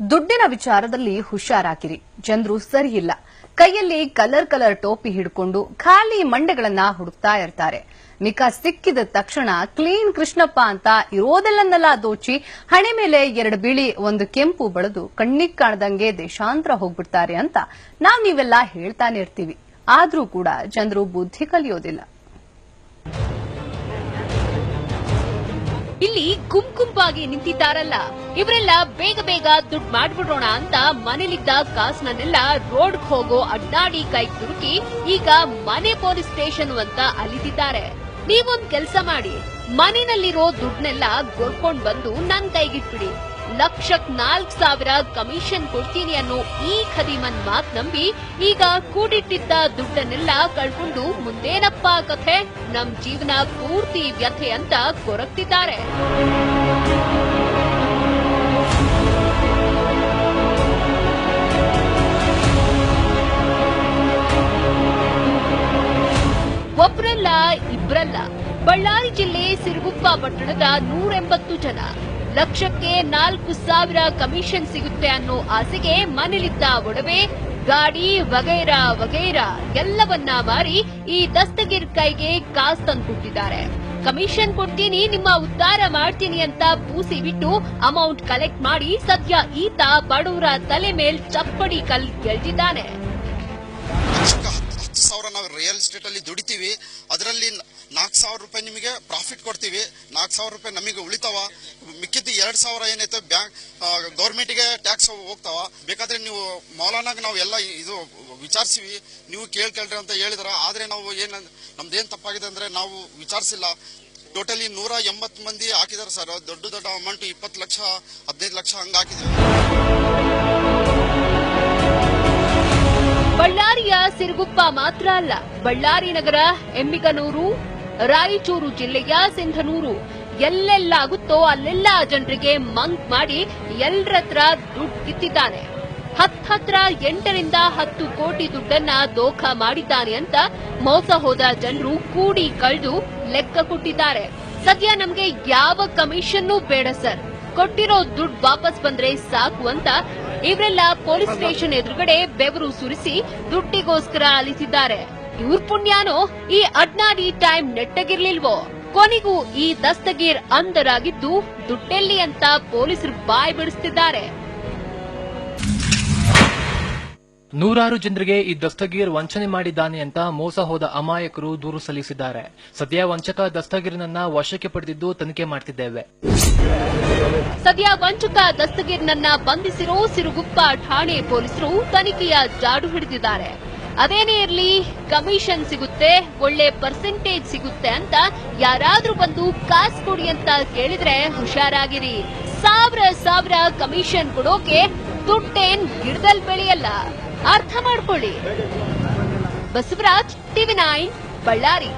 ದುಡ್ಡಿನ ವಿಚಾರದಲ್ಲಿ ಹುಷಾರಾಗಿರಿ. ಜನರು ಸರಿಯಿಲ್ಲ. ಕೈಯಲ್ಲಿ ಕಲರ್ ಟೋಪಿ ಹಿಡ್ಕೊಂಡು ಖಾಲಿ ಮಂಡೆಗಳನ್ನ ಹುಡುಕ್ತಾ ಇರ್ತಾರೆ. ಮಿಕ ಸಿಕ್ಕಿದ ತಕ್ಷಣ ಕ್ಲೀನ್ ಕೃಷ್ಣಪ್ಪ ಅಂತ ಇರೋದೆಲ್ಲನ್ನೆಲ್ಲ ದೋಚಿ ಹಣೆ ಮೇಲೆ 2 ಬಿಳಿ 1 ಕೆಂಪು ಬಳಿದು ಕಣ್ಣಿಗೆ ಕಾಣದಂಗೆ ದೇಶಾಂತರ ಹೋಗ್ಬಿಡ್ತಾರೆ ಅಂತ ನೀವೆಲ್ಲ ಹೇಳ್ತಾನೆ ಇರ್ತೀವಿ. ಆದ್ರೂ ಕೂಡ ಜನರು ಬುದ್ಧಿ ಕಲಿಯೋದಿಲ್ಲ. ಇಲ್ಲಿ ಗುಂಪಾಗಿ ನಿಂತಿದ್ದಾರಲ್ಲ, ಇವರೆಲ್ಲ ಬೇಗ ದುಡ್ಡು ಮಾಡ್ಬಿಡೋಣ ಅಂತ ಮನೇಲಿದ್ದ ಕಾಸನ್ನೆಲ್ಲ ರೋಡ್ಗೆ ಹೋಗೋ ಅಡ್ಡಾಡಿ ಕೈ ತುರುಕಿ ಈಗ ಮನೆ ಪೊಲೀಸ್ ಸ್ಟೇಷನ್ ಅಂತ ಅಲಿತಿದ್ದಾರೆ. ನೀವೊಂದ್ ಕೆಲ್ಸ ಮಾಡಿ, ಮನೆಯಲ್ಲಿರೋ ದುಡ್ಡನ್ನೆಲ್ಲ ಗೊರ್ಕೊಂಡ್ ಬಂದು ನನ್ ಕೈಗಿಟ್ಬಿಡಿ. ಲಕ್ಷಕ್ 4,000 ಕಮಿಷನ್ ಕೊಡ್ತೀನಿ ಅನ್ನೋ ಈ ಖದೀಮನ್ ಮಾತ್ ನಂಬಿ ಈಗ ಕೂಡಿಟ್ಟಿದ್ದ ದುಡ್ಡನ್ನೆಲ್ಲ ಕಳ್ಕೊಂಡು ಮುಂದೇನಪ್ಪ ಕಥೆ, ನಮ್ ಜೀವನ ಪೂರ್ತಿ ವ್ಯಥೆ ಅಂತ ಕೊರಗ್ತಿದ್ದಾರೆ. ಒಬ್ರಲ್ಲ ಇಬ್ರಲ್ಲ, ಬಳ್ಳಾರಿ ಜಿಲ್ಲೆ ಸಿರುಗುಪ್ಪ ಪಟ್ಟಣದ 180 ಜನ ಲಕ್ಷಕ್ಕೆ 4,000 ಕಮಿಷನ್ ಸಿಗುತ್ತೆ ಅನ್ನೋ ಆಸೆಗೆ ಮನೆಯಲ್ಲಿದ್ದ ಒಡವೆ, ಗಾಡಿ ವಗೈರಾ ಎಲ್ಲವನ್ನ ಮಾರಿ ಈ ದಸ್ತಗೀರ್ ಕೈಗೆ ಕಾಸು ತಂದ್ಕೊಟ್ಟಿದ್ದಾರೆ. ಕಮಿಷನ್ ಕೊಡ್ತೀನಿ, ನಿಮ್ಮ ಉದ್ಧಾರ ಮಾಡ್ತೀನಿ ಅಂತ ಪೂಸಿ ಬಿಟ್ಟು ಅಮೌಂಟ್ ಕಲೆಕ್ಟ್ ಮಾಡಿ ಸದ್ಯ ಈತ ಬಡವರ ತಲೆ ಮೇಲ್ ಚಪ್ಪಡಿ ಕಲ್ ಗೆಲ್ತಿದ್ದಾನೆ. 10,000 ನಾವು ರಿಯಲ್ ಎಸ್ಟೇಟ್ ಅಲ್ಲಿ ದುಡಿತೀವಿ, ಅದರಲ್ಲಿ 4,000 ರೂಪಾಯಿ ನಿಮಗೆ ಪ್ರಾಫಿಟ್ ಕೊಡ್ತೀವಿ. 4,000 ರೂಪಾಯಿ ನಮಗೆ ಉಳಿತಾವ. ಮಿಕ್ಕಿದ್ದು 2,000 ಏನೈತೆ ಬ್ಯಾಂಕ್ ಗೌರ್ಮೆಂಟ್ಗೆ ಟ್ಯಾಕ್ಸ್ ಹೋಗ್ತಾವ. ಬೇಕಾದ್ರೆ ನೀವು ಮೌಲಾನಾಗ ನಾವು ಎಲ್ಲ ಇದು ವಿಚಾರಿಸಿವಿ, ನೀವು ಕೇಳ್ರಿ ಅಂತ ಹೇಳಿದ್ರ. ಆದ್ರೆ ನಾವು ನಮ್ದೇನ್ ತಪ್ಪಾಗಿದೆ ಅಂದ್ರೆ ನಾವು ವಿಚಾರಿಸಿಲ್ಲ. ಟೋಟಲಿ 180 ಮಂದಿ ಹಾಕಿದಾರೆ ಸರ್. ದೊಡ್ಡ ಅಮೌಂಟ್ 20 ಲಕ್ಷ 15 ಲಕ್ಷ ಹಂಗ ಹಾಕಿದ್ವಿ. ಬಳ್ಳಾರಿಯ ಸಿರುಗುಪ್ಪ ಮಾತ್ರ ಅಲ್ಲ, ಬಳ್ಳಾರಿ ನಗರ, ಎಮ್ಮಿಗನೂರು, ರಾಯಚೂರು ಜಿಲ್ಲೆಯ ಸಿಂಧನೂರು, ಎಲ್ಲೆಲ್ಲಾಗುತ್ತೋ ಅಲ್ಲೆಲ್ಲ ಜನರಿಗೆ ಮಂಕ್ ಮಾಡಿ ಎಲ್ಲರತ್ರ ದುಡ್ಡು ಕಿತ್ತಿದ್ದಾನೆ. ಹತ್ರ 8 ರಿಂದ 10 ಕೋಟಿ ದುಡ್ಡನ್ನ ದೋಖ ಮಾಡಿದ್ದಾನೆ ಅಂತ ಮೋಸ ಹೋದ ಜನರು ಕೂಡಿ ಕಳೆದು ಲೆಕ್ಕ ಕೊಟ್ಟಿದ್ದಾರೆ. ಸದ್ಯ ನಮ್ಗೆ ಯಾವ ಕಮಿಷನ್ನೂ ಬೇಡ ಸರ್, ಕೊಟ್ಟಿರೋ ದುಡ್ಡು ವಾಪಸ್ ಬಂದ್ರೆ ಸಾಕು ಅಂತ ಇವರೆಲ್ಲ ಪೊಲೀಸ್ ಸ್ಟೇಷನ್ ಎದುರುಗಡೆ ಬೆವರು ಸುರಿಸಿ ದುಡ್ಡಿಗೋಸ್ಕರ ಅಲಿಸಿದ್ದಾರೆ. ಇವ್ರ ಪುಣ್ಯಾನೋ ಈ ಅಡ್ನಾಡಿ ಟೈಮ್ ನೆಟ್ಟಗಿರ್ಲಿಲ್ವೋ, ಕೊನೆಗೂ ಈ ದಸ್ತಗೀರ್ ಅಂಧರಾಗಿದ್ದು ದುಡ್ಡೆಲ್ಲಿ ಅಂತ ಪೊಲೀಸರು ಬಾಯ್ ಬಿಡಿಸ್ತಿದ್ದಾರೆ. ನೂರಾರು ಜನರಿಗೆ ಈ ದಸ್ತಗೀರ್ ವಂಚನೆ ಮಾಡಿದ್ದಾನೆ ಅಂತ ಮೋಸ ಹೋದ ಅಮಾಯಕರು ದೂರು ಸಲ್ಲಿಸಿದ್ದಾರೆ. ಸದ್ಯ ವಂಚಕ ದಸ್ತಗೀರ್ನನ್ನ ವಶಕ್ಕೆ ಪಡೆದಿದ್ದು ತನಿಖೆ ಮಾಡ್ತಿದ್ದೇವೆ. ಸದ್ಯ ವಂಚಕ ದಸ್ತಗೀರ್ನನ್ನ ಬಂಧಿಸಿರೋ ಸಿರುಗುಪ್ಪ ಠಾಣೆ ಪೊಲೀಸರು ತನಿಖೆಯ ಜಾಡು ಹಿಡಿದಿದ್ದಾರೆ. ಅದೇನೇ ಇರ್ಲಿ, ಕಮಿಷನ್ ಸಿಗುತ್ತೆ, ಒಳ್ಳೆ ಪರ್ಸೆಂಟೇಜ್ ಸಿಗುತ್ತೆ ಅಂತ ಯಾರಾದ್ರೂ ಬಂದು ಕಾಸು ಕೊಡಿ ಅಂತ ಕೇಳಿದ್ರೆ ಹುಷಾರಾಗಿರಿ. ಸಾವಿರ ಕಮಿಷನ್ ಕೊಡೋಕೆ ದುಡ್ಡೇನ್ ಗಿಡದಲ್ಲಿ ಬೆಳೆಯಲ್ಲ, ಅರ್ಥ ಮಾಡ್ಕೊಳ್ಳಿ. ಬಸವರಾಜ್, TV9, ಬಳ್ಳಾರಿ.